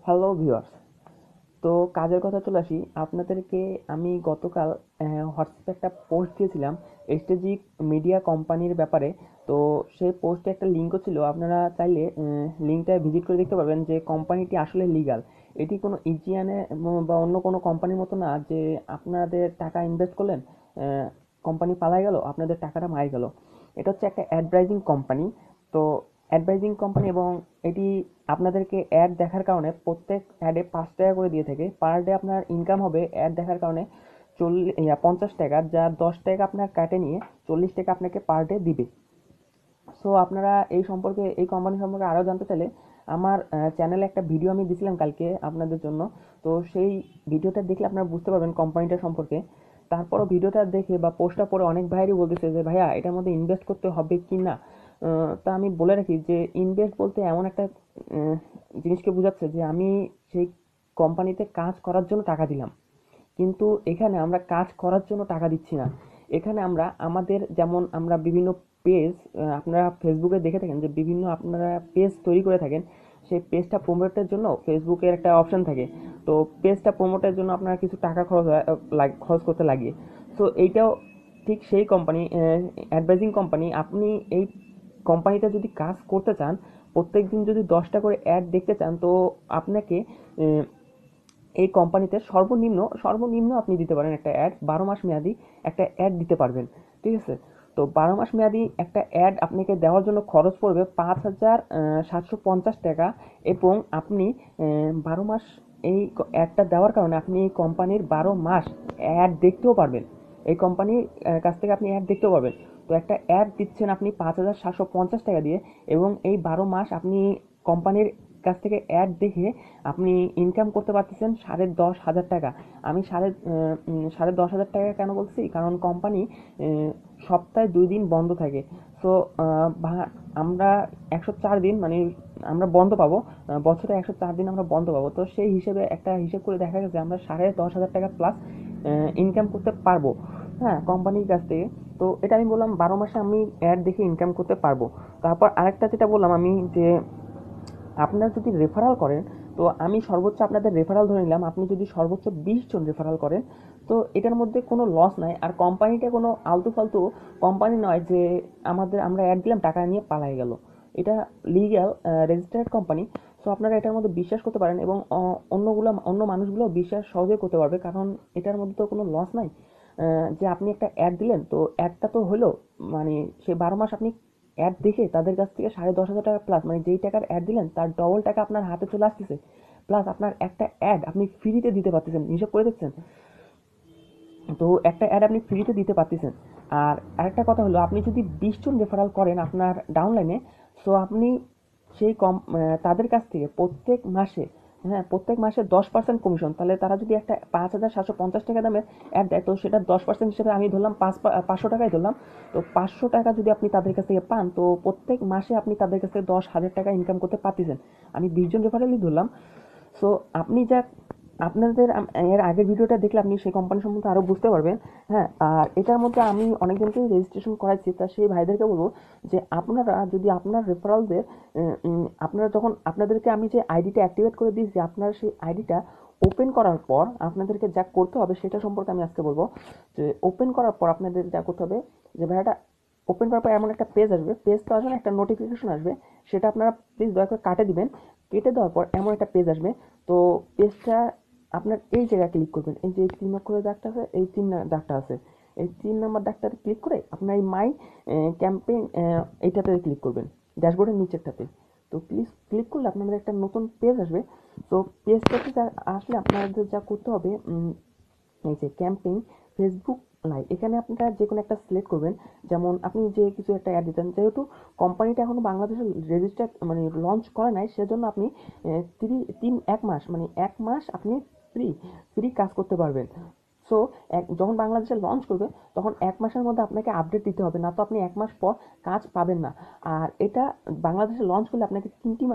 Hello viewers. তো কাজের কথা চলে আসি আপনাদেরকে। আমি গতকাল হোয়াটসঅ্যাপে একটা পোস্ট দিয়েছিলাম স্ট্র্যাটেজিক মিডিয়া কোম্পানির ব্যাপারে। তো সেই পোস্টে একটা লিঙ্কও ছিল, আপনারা চাইলে লিঙ্কটা ভিজিট করে দেখতে পারবেন যে কোম্পানিটি আসলে লিগ্যাল। এটি কোনো ইজিয়ানে বা অন্য কোনো কোম্পানির মতো না যে আপনাদের টাকা ইনভেস্ট করলেন, কোম্পানি পালাই গেল, আপনাদের টাকাটা মারা গেল। এটা হচ্ছে একটা অ্যাডভার্টাইজিং কোম্পানি। তো অ্যাডভার্টাইজিং কোম্পানি, এবং এটি আপনাদেরকে অ্যাড দেখার কারণে প্রত্যেক অ্যাডে 5 টাকা করে দিয়ে থাকে। পার ডে আপনার ইনকাম হবে অ্যাড দেখার কারণে 50 টাকা, যা 10 টাকা আপনার কাটে নিয়ে 40 টাকা আপনাকে পার ডে দিবে। সো আপনারা এই সম্পর্কে, এই কোম্পানি সম্পর্কে আরও জানতে চাইলে আমার চ্যানেলে একটা ভিডিও আমি দিয়েছিলাম কালকে আপনাদের জন্য। তো সেই ভিডিওটা দেখলে আপনারা বুঝতে পারবেন কোম্পানিটা সম্পর্কে। তারপরও ভিডিওটা দেখে বা পোস্টটা পড়ে অনেক ভাইয়েরই বলতেছে যে ভাইয়া এটার মধ্যে ইনভেস্ট করতে হবে কি না। তা আমি বলে রাখি যে ইনভেস্ট বলতে এমন একটা জিনিসকে বোঝাচ্ছে যে আমি সেই কোম্পানিতে কাজ করার জন্য টাকা দিলাম, কিন্তু এখানে আমরা কাজ করার জন্য টাকা দিচ্ছি না। এখানে আমরা আমাদের, যেমন আমরা বিভিন্ন পেজ, আপনারা ফেসবুকে দেখে থাকেন যে বিভিন্ন আপনারা পেজ তৈরি করে থাকেন, সেই পেজটা প্রমোটের জন্য ফেসবুকের একটা অপশন থাকে। তো পেজটা প্রমোটের জন্য আপনারা কিছু টাকা খরচ করতে লাগে। সো এইটাও ঠিক সেই কোম্পানি, অ্যাডভাইজিং কোম্পানি। আপনি এই কোম্পানিতে যদি কাজ করতে চান, প্রত্যেক দিন যদি 10টা করে অ্যাড দেখতে চান, তো আপনাকে এই কোম্পানিতে সর্বনিম্ন সর্বনিম্ন আপনি দিতে পারেন একটা অ্যাড, 12 মাস মেয়াদি একটা অ্যাড দিতে পারবেন। ঠিক আছে? তো 12 মাস মেয়াদি একটা অ্যাড আপনাকে দেওয়ার জন্য খরচ পড়বে 5,750 টাকা। এবং আপনি 12 মাস এই অ্যাডটা দেওয়ার কারণে আপনি এই কোম্পানির 12 মাস অ্যাড দেখতেও পারবেন। এই কোম্পানির কাছ থেকে আপনি অ্যাড দেখতেও পারবেন। তো একটা অ্যাড দিচ্ছেন আপনি 5,750 টাকা দিয়ে, এবং এই 12 মাস আপনি কোম্পানির কাছ থেকে অ্যাড দেখে আপনি ইনকাম করতে পারতেছেন 10,500 টাকা। আমি সাড়ে 10,000 টাকা কেন বলছি, কারণ কোম্পানি সপ্তাহে 2 দিন বন্ধ থাকে। সো আমরা 104 দিন, মানে আমরা বন্ধ পাবো, বছরে 104 দিন আমরা বন্ধ পাবো। তো সেই হিসেবে একটা হিসেব করে দেখা গেছে আমরা 10,500 টাকা প্লাস ইনকাম করতে পারবো, হ্যাঁ, কোম্পানির কাছ থেকে। তো এটা আমি বললাম 12 মাসে আমি অ্যাড দেখে ইনকাম করতে পারবো। তারপর আরেকটা যেটা বললাম আমি, যে আপনারা যদি রেফারাল করেন, তো আমি সর্বোচ্চ আপনাদের রেফারাল ধরে নিলাম, আপনি যদি সর্বোচ্চ 20 জন রেফারাল করেন, তো এটার মধ্যে কোনো লস নাই। আর কোম্পানিটা কোনো আলতু ফালতু কোম্পানি নয় যে আমরা অ্যাড দিলাম টাকা নিয়ে পালাই গেল। এটা লিগ্যাল রেজিস্টার্ড কোম্পানি। সো আপনারা এটার মধ্যে বিশ্বাস করতে পারেন, এবং অন্য মানুষগুলো বিশ্বাস সহজে করতে পারবে, কারণ এটার মধ্যে তো কোনো লস নাই। যে আপনি একটা অ্যাড দিলেন, তো অ্যাডটা তো হলো, মানে সে 12 মাস আপনি অ্যাড দেখে তাদের কাছ থেকে 10,500 টাকা প্লাস, মানে যেই টাকার অ্যাড দিলেন তার ডবল টাকা আপনার হাতে চলে আসতেছে। প্লাস আপনার একটা অ্যাড আপনি ফ্রিতে দিতে পারতেছেন, হিসাব করে দেখছেন? তো একটা অ্যাড আপনি ফ্রিতে দিতে পারতেছেন। আর আরেকটা কথা হলো, আপনি যদি 20 জন রেফারাল করেন আপনার ডাউনলাইনে, সো আপনি সেই তাদের কাছ থেকে প্রত্যেক মাসে, হ্যাঁ, প্রত্যেক মাসে 10% কমিশন। তাহলে তারা যদি একটা 5,750 টাকা দামের অ্যাড দেয়, তো সেটা 10% হিসেবে আমি ধরলাম 500 টাকাই ধরলাম। তো 500 টাকা যদি আপনি তাদের কাছ থেকে পান, তো প্রত্যেক মাসে আপনি তাদের কাছ থেকে 10,000 টাকা ইনকাম করতে পারতেছেন। আমি 20 জন রেফারেলই ধরলাম। সো আপনি যা আপনাদের এর আগের ভিডিওটা দেখলে আপনি সেই কোম্পানি সম্বন্ধে আরও বুঝতে পারবেন। হ্যাঁ, আর এটার মধ্যে আমি অনেকজনকেই রেজিস্ট্রেশন করাচ্ছি। তা সেই ভাইদেরকে বলবো যে আপনারা যদি আপনার রেফারালদের, আপনারা যখন, আপনাদেরকে আমি যে আইডিটা অ্যাক্টিভেট করে দিয়েছি, আপনারা সেই আইডিটা ওপেন করার পর আপনাদেরকে যা করতে হবে সেটা সম্পর্কে আমি আজকে বলবো। যে ওপেন করার পর আপনাদের যা করতে হবে, যে ভাইয়াটা ওপেন করার পর এমন একটা পেজ আসবে, পেজ তো আসবে না, একটা নোটিফিকেশন আসবে। সেটা আপনারা প্লিজ দয়া করে কাটে দিবেন। কেটে দেওয়ার পর এমন একটা পেজ আসবে। তো পেজটা আপনার এই জায়গায় ক্লিক করবেন, এই যে 3 অক্ষরের দাগটা আছে, এই 3 দাগটা আছে, এই 3 নম্বর দাগটাতে ক্লিক করে আপনার এই মাই ক্যাম্পেইন এইটাতে ক্লিক করবেন, ড্যাশবোর্ডের নিচেরটাতে। তো প্লিজ ক্লিক করলে আপনাদের একটা নতুন পেজ আসবে। তো পেজটাতে আসলে আপনাদের যা করতে হবে, এই যে ক্যাম্পেইন ফেসবুক লাইভ, এখানে আপনারা যে কোনো একটা সিলেক্ট করবেন। যেমন আপনি যে কিছু একটা অ্যাড দিতেন, যেহেতু কোম্পানিটা এখনো বাংলাদেশে রেজিস্টার, মানে লঞ্চ করে নাই, সেজন্য আপনি 1 মাস, মানে 1 মাস আপনি ফ্রি ফ্রি কাজ করতে পারবেন। সো যখন বাংলাদেশে লঞ্চ করবে, তখন 1 মাসের মধ্যে আপনাকে আপডেট দিতে হবে, না তো আপনি 1 মাস পর কাজ পাবেন না। আর এটা বাংলাদেশে লঞ্চ করলে আপনাকে 3টি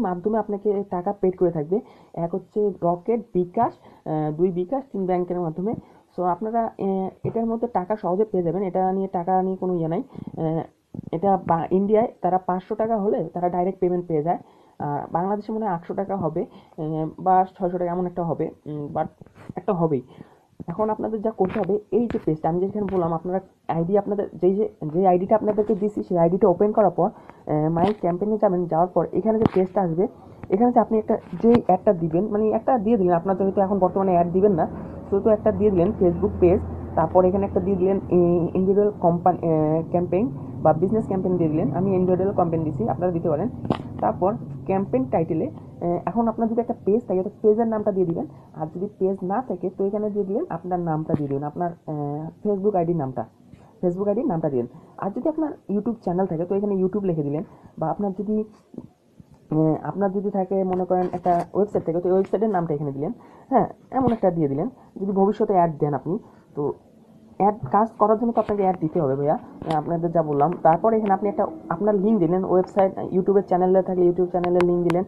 মাধ্যমে আপনাকে টাকা পেড করে থাকবে। এক হচ্ছে রকেট, বিকাশ, 2 বিকাশ, 3 ব্যাংকের মাধ্যমে। সো আপনারা এটার মধ্যে টাকা সহজে পেয়ে যাবেন, টাকা নিয়ে কোনো ইয়ে নাই। এটা ইন্ডিয়ায় তারা 500 টাকা হলে তারা ডাইরেক্ট পেমেন্ট পেয়ে যায়। বাংলাদেশে মনে হয় 800 টাকা হবে, বা 600 টাকা এমন একটা হবে, বাট একটা হবেই। এখন আপনাদের যা করতে হবে, এই যে পেজটা আমি যেখানে বললাম আপনারা আইডি, আপনাদের যে আইডিটা আপনাদেরকে দিচ্ছি সেই আইডিটা ওপেন করার পর মাই ক্যাম্পেইনে যাবেন। যাওয়ার পর এখানে যে পেজটা আসবে, এখানে যে আপনি একটা যেই অ্যাডটা দিবেন, মানে একটা দিয়ে দিলেন, আপনার যেহেতু এখন বর্তমানে অ্যাড দিবেন না, সেহেতু একটা দিয়ে দিলেন ফেসবুক পেজ। তারপর এখানে একটা দিয়ে দিলেন ইন্ডিভিজুয়াল কোম্পানি ক্যাম্পেইন বা বিজনেস ক্যাম্পেইন দিয়ে দিলেন। আমি ইন্ডিভিজুয়াল ক্যাম্পেইন দিচ্ছি, আপনারা দিতে পারেন। তারপর ক্যাম্পেইন টাইটেলে এখন আপনার যদি একটা পেজ থাকে তো পেজের নামটা দিয়ে দিবেন, আর যদি পেজ না থাকে তো এখানে দিয়ে দিলেন আপনার নামটা দিয়ে দিবেন, আপনার ফেসবুক আইডির নামটা দিলেন। আর যদি আপনার ইউটিউব চ্যানেল থাকে তো এখানে ইউটিউব লিখে দিলেন, বা আপনার যদি থাকে মনে করেন একটা ওয়েবসাইট থাকে তো ওয়েবসাইটের নামটা এখানে দিলেন। হ্যাঁ, এমন একটা দিয়ে দিলেন। যদি ভবিষ্যতে অ্যাড দেন আপনি, তো অ্যাড কাজ করার জন্য তো আপনাকে অ্যাড দিতে হবে ভাইয়া, আপনাদের যা বললাম। তারপর এখানে আপনি একটা আপনার লিঙ্ক দিলেন, ওয়েবসাইট ইউটিউবের চ্যানেলে থাকলে ইউটিউব চ্যানেলের লিঙ্ক দিলেন,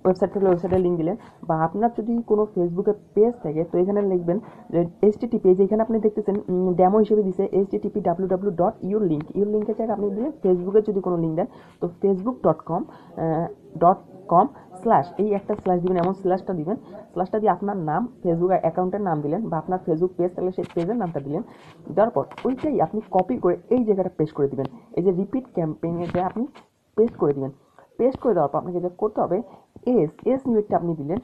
ওয়েবসাইট থাকলে ওয়েবসাইটের লিঙ্ক দিলেন, বা আপনার যদি কোনো ফেসবুকের পেজ থাকে তো এখানে লিখবেন যে HTTP, যেখানে আপনি দেখতেছেন ডেমো হিসেবে দিছে http://your link, ইউর লিঙ্কের জায়গায় আপনি দিলেন ফেসবুকের যদি কোনো লিঙ্ক দেন তো facebook.com স্ল্যাশ, এই একটা স্ল্যাশ দিবেন, এমন স্ল্যাশটা দিবেন। স্ল্যাশটা দিয়ে আপনার নাম, ফেসবুক অ্যাকাউন্টের নাম দিলেন, বা আপনার ফেসবুক পেজ থাকলে সেই পেজের নামটা দিলেন। দেওয়ার পর ওইটাই আপনি কপি করে এই জায়গাটা পেস্ট করে দিবেন, এই যে রিপিট ক্যাম্পেইনে যে আপনি পেস্ট করে দিবেন। পেস্ট করে দেওয়ার পর আপনাকে যেটা করতে হবে, এজ লিমিটটা আপনি দিলেন।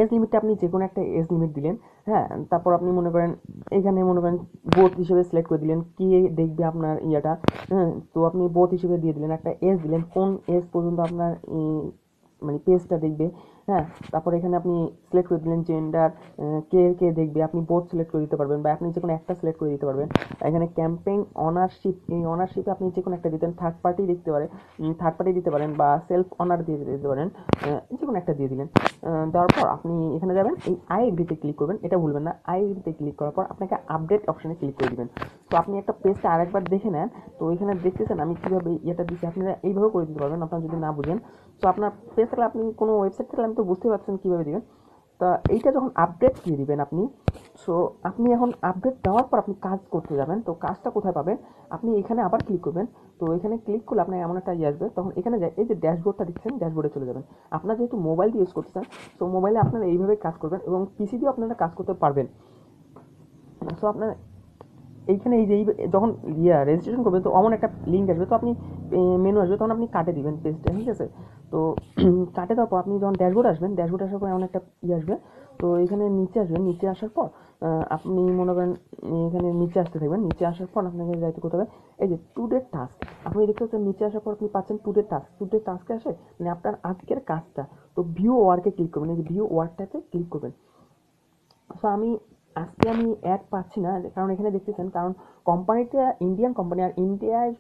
এজ লিমিটটা আপনি যে কোনো একটা এজ লিমিট দিলেন। হ্যাঁ, তারপর আপনি মনে করেন এখানে মনে করেন বোথ হিসেবে সিলেক্ট করে দিলেন, কি দেখবে আপনার ইয়াটা। হ্যাঁ, তো আপনি বোথ হিসেবে দিয়ে দিলেন, একটা এজ দিলেন, কোন এজ পর্যন্ত আপনার মানে পেজটা দেখবে। হ্যাঁ, তারপর এখানে আপনি সিলেক্ট করে দিলেন জেন্ডার, কে দেখবে, আপনি বোথ সিলেক্ট করে দিতে পারবেন, বা আপনি যে কোনো একটা সিলেক্ট করে দিতে পারবেন। এখানে ক্যাম্পেইন অনারশিপ, এই অনারশিপে আপনি যে কোনো একটা দিতেন, থার্ড পার্টি দিতে পারেন, বা সেলফ অনার দিয়ে দিতে পারেন, যে কোনো একটা দিয়ে দিলেন। দেওয়ার পর আপনি এখানে যাবেন, এই আই এগ্রিতে ক্লিক করবেন, এটা ভুলবেন না। আই এগ্রিতে ক্লিক করার পর আপনাকে আপডেট অপশনে ক্লিক করে দিবেন। তো আপনি একটা পেজটা আরেকবার দেখে নেন, তো এখানে দেখতেছেন আমি কীভাবে এটা দিচ্ছি, আপনারা এইভাবে করে দিতে পারবেন আপনারা যদি না বুঝেন। তো আপনার পেজ থাকলে, আপনি কোনো ওয়েবসাইট থাকলে আমি তো বুঝতে পারছেন কীভাবে দিবেন। তা এইটা যখন আপডেট দিয়ে দিবেন আপনি, সো আপনি এখন আপডেট দেওয়ার পর আপনি কাজ করতে যাবেন। তো কাজটা কোথায় পাবেন, আপনি এখানে আবার ক্লিক করবেন। তো এখানে ক্লিক করলে আপনার এমন একটা ইয়ে আসবে, তখন এখানে যায় এই যে ড্যাশবোর্ডটা দিচ্ছেন, ড্যাশবোর্ডে চলে যাবেন। আপনার যেহেতু মোবাইল দিয়ে ইউজ করতেছেন, সো মোবাইলে আপনারা এইভাবে কাজ করবেন, এবং পিসি দিয়েও আপনারা কাজ করতে পারবেন। সো আপনার এইখানে এই যে যখন রেজিস্ট্রেশন করবেন তো অমন একটা লিঙ্ক আসবে, তো আপনি মেনু আসবে, তখন আপনি কাটে দিবেন পেজটা, ঠিক আছে। তো কাটে দেওয়ার পর আপনি যখন ড্যাশবোর্ড আসার পর এমন একটা আসবে। তো এখানে নিচে আসবেন, নিচে আসার পর আপনি মনে করেন এখানে নিচে আসতে থাকবেন। নিচে আসার পর আপনাকে যাইতে করতে হবে এই যে টুডে টাস্ক, আপনি দেখতে পাচ্ছেন নিচে আসার পর আপনি পাচ্ছেন টুডে টাস্কে আসে মানে আপনার আজকের কাজটা। তো ভিউ ওয়ার্কে ক্লিক করবেন, এই যে ভিউ ওয়ার্কটাতে ক্লিক করবেন। সো আজকে আমি অ্যাড পাচ্ছি না, কারণ এখানে দেখতেছেন, কারণ কোম্পানিটা ইন্ডিয়ান কোম্পানি, আর ইন্ডিয়ায়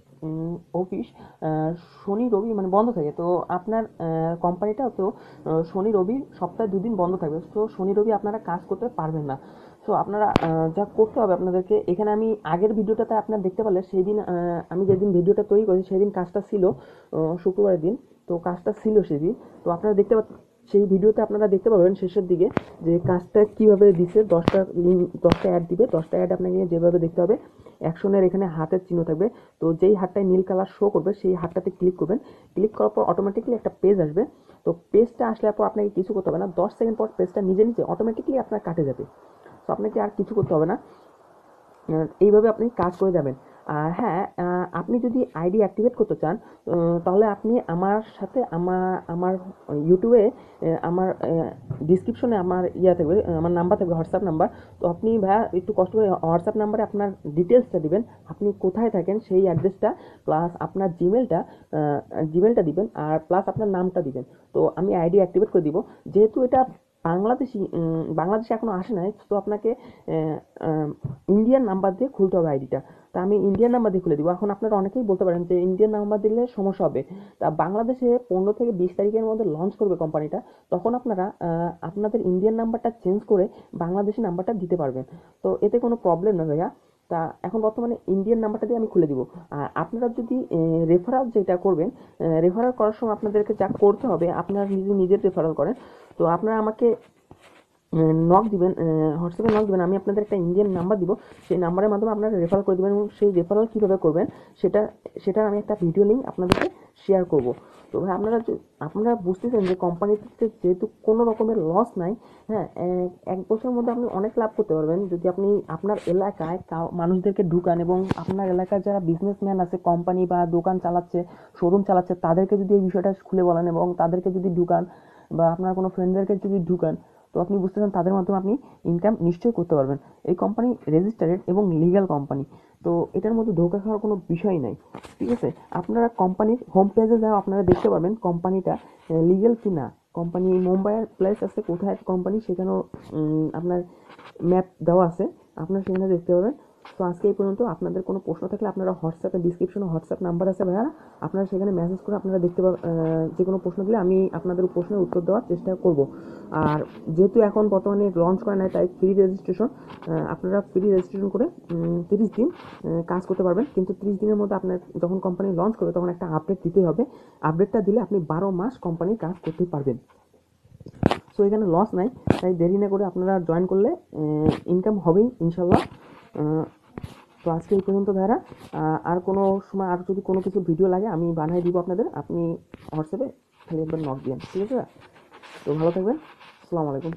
অফিস শনি রবি মানে বন্ধ থাকে। তো আপনার কোম্পানিটাও তো শনি রবি সপ্তাহে 2 দিন বন্ধ থাকবে। তো শনি রবি আপনারা কাজ করতে পারবেন না। সো আপনারা যা করতে হবে আপনাদেরকে, এখানে আমি আগের ভিডিওটাতে আপনারা দেখতে পারলে সেই দিন আমি যেদিন ভিডিওটা তৈরি করেছি সেদিন কাজটা ছিল শুক্রবারের দিন। তো কাজটা ছিল সেদিন, তো আপনারা সেই ভিডিওতে আপনারা দেখতে পাবেন শেষের দিকে যে কাজটা কীভাবে দিছে। 10টা অ্যাড দিবে, 10টা অ্যাড আপনাকে যেভাবে দেখতে হবে, অ্যাকশনের এখানে হাতের চিহ্ন থাকবে। তো যেই হাতটায় নীল কালার শো করবে সেই হাতটাতে ক্লিক করবেন। ক্লিক করার পর অটোমেটিকলি একটা পেজ আসবে। তো পেজটা আসলে পর আপনাকে কিছু করতে হবে না, 10 সেকেন্ড পর পেজটা নিজে অটোমেটিকলি আপনার কাটে যাবে। তো আপনাকে আর কিছু করতে হবে না, এইভাবে আপনি কাজ করে যাবেন। হ্যাঁ, আপনি যদি আইডি অ্যাক্টিভেট করতে চান তাহলে আপনি আমার সাথে আমার ইউটিউবে আমার ডিসক্রিপশনে আমার থাকবে, আমার নাম্বার থাকবে, হোয়াটসঅ্যাপ নাম্বার। তো আপনি ভাইয়া একটু কষ্ট করে হোয়াটসঅ্যাপ নাম্বারে আপনার ডিটেলসটা দিবেন, আপনি কোথায় থাকেন সেই অ্যাড্রেসটা, প্লাস আপনার জিমেলটা দিবেন, আর প্লাস আপনার নামটা দিবেন। তো আমি আইডি অ্যাক্টিভেট করে দিব। যেহেতু এটা বাংলাদেশে এখনও আসে নাই, তো আপনাকে ইন্ডিয়ান নাম্বার দিয়ে খুলতে হবে আইডিটা। তা আমি ইন্ডিয়ান নাম্বার দিয়ে খুলে দিব। এখন আপনারা অনেকেই বলতে পারেন যে ইন্ডিয়ান নাম্বার দিলে সমস্যা হবে। তা বাংলাদেশে 15 থেকে 20 তারিখের মধ্যে লঞ্চ করবে কোম্পানিটা, তখন আপনারা আপনাদের ইন্ডিয়ান নাম্বারটা চেঞ্জ করে বাংলাদেশি নাম্বারটা দিতে পারবেন। তো এতে কোনো প্রবলেম না ভাইয়া। তা এখন বর্তমানে ইন্ডিয়ান নাম্বারটা দিয়ে আমি খুলে দিব। আর আপনারা যদি রেফারাল যেটা করবেন, রেফারাল করার সময় আপনাদেরকে যা করতে হবে, আপনারা নিজের রেফারাল করেন তো আপনারা আমাকে নক দিবেন, হোয়াটসঅ্যাপে নক দিবেন, আমি আপনাদের একটা ইন্ডিয়ান নাম্বার দিব, সেই নাম্বারের মাধ্যমে আপনারা রেফার করে দেবেন, এবং সেই রেফারাল কীভাবে করবেন সেটা আমি একটা ভিডিও লিঙ্ক আপনাদেরকে শেয়ার করব। তো ভাই আপনারা বুঝতেছেন যে কোম্পানিতে যেহেতু কোনো রকমের লস নাই, হ্যাঁ, এক বছরের মধ্যে আপনি অনেক লাভ করতে পারবেন যদি আপনি আপনার এলাকায় মানুষদেরকে ঢুকান, এবং আপনার এলাকার যারা বিজনেসম্যান আছে, কোম্পানি বা দোকান চালাচ্ছে, শোরুম চালাচ্ছে, তাদেরকে যদি এই বিষয়টা খুলে বলেন এবং তাদেরকে যদি ঢুকান, বা আপনার কোনো ফ্রেন্ডদেরকে যদি ঢুকান, তো আপনি বুঝতেছেন তাদের মাধ্যমে আপনি ইনকাম নিশ্চয়ই করতে পারবেন। এই কোম্পানি রেজিস্টার্ড এবং লিগ্যাল কোম্পানি, তো এটার মধ্যে ধোঁকা খাওয়ার কোনো বিষয় নাই, ঠিক আছে। আপনারা কোম্পানির হোম পেজে যাও, আপনারা দেখতে পাবেন কোম্পানিটা লিগ্যাল কি না। কোম্পানি মুম্বাইয়ের প্লেস আছে কোথায় কোম্পানি, সেখানেও আপনার ম্যাপ দেওয়া আছে, আপনারা সেখানে দেখতে পাবেন। তো আজকে এই পর্যন্ত। আপনাদের কোনো প্রশ্ন থাকলে আপনারা হোয়াটসঅ্যাপে, ডিসক্রিপশনে হোয়াটসঅ্যাপ নাম্বার আছে ভাইয়া, আপনারা সেখানে মেসেজ করে আপনারা দেখতে পাবেন। যে কোনো প্রশ্ন দিলে আমি আপনাদের প্রশ্নের উত্তর দেওয়ার চেষ্টা করব। আর যেহেতু এখন বর্তমানে লঞ্চ করে নাই, তাই ফ্রি রেজিস্ট্রেশন, আপনারা ফ্রি রেজিস্ট্রেশন করে 30 দিন কাজ করতে পারবেন। কিন্তু 30 দিনের মধ্যে আপনার যখন কোম্পানি লঞ্চ করবে তখন একটা আপডেট দিতে হবে। আপডেটটা দিলে আপনি 12 মাস কোম্পানির কাজ করতে পারবেন। সো এখানে লস নাই, তাই দেরি না করে আপনারা জয়েন করলে ইনকাম হবেই ইনশাল্লাহ। তো আজকে এই পর্যন্ত ভাইরা। আর কোনো সময় আর যদি কোনো কিছু ভিডিও লাগে আমি বানিয়ে দিব আপনাদের, আপনি হোয়াটসঅ্যাপে খালি একবার নক দিন, ঠিক আছে। তো ভালো থাকবেন, আসসালামু আলাইকুম।